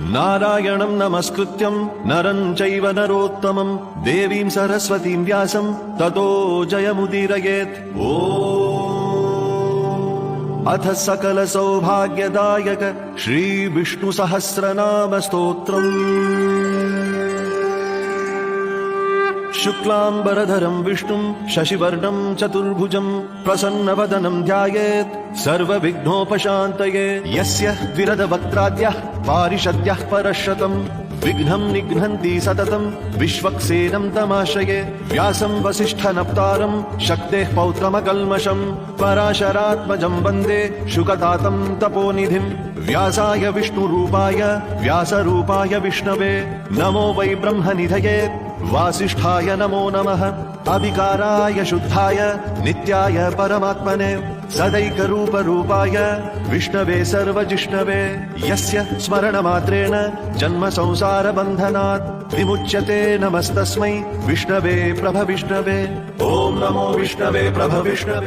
नारायणं नमस्कृत्यं नरं चैव नरोत्तमं देवीं सरस्वतीं व्यासं ततो जयमुदीरयेत्। अथ सकल सौभाग्यदायक श्री विष्णु सहस्रनाम स्तोत्रम्। शुक्लांबरधरं विष्णुं शशिवर्णं चतुर्भुजं प्रसन्नवदनं ध्यायेत् सर्वविघ्नोपशान्तये। यस्य द्विरदवक्त्राद्यः पारिषद्यः परशतं विघ्नं निघ्नन्ति सततं विश्वक्सेनं तमाश्रये। व्यासं वसिष्ठनप्तारं शक्तेः पौत्रमकल्मषं पराशरात्मजं वन्दे शुकतातं तपोनिधिं। व्यासाय विष्णुरूपाय व्यासरूपाय विष्णवे नमो वै ब्रह्मनिधये वासिष्ठाय नमो नमः। अविकाराय शुद्धाय नित्याय परमात्मने सदैकरूपरूपाय विष्णवे सर्वजिष्णवे। यस्य स्मरणमात्रेण जन्म संसारबन्धनात् विमुच्यते नमस्तस्मै विष्णवे प्रभविष्णवे। ॐ नमो विष्णवे प्रभविष्णवे।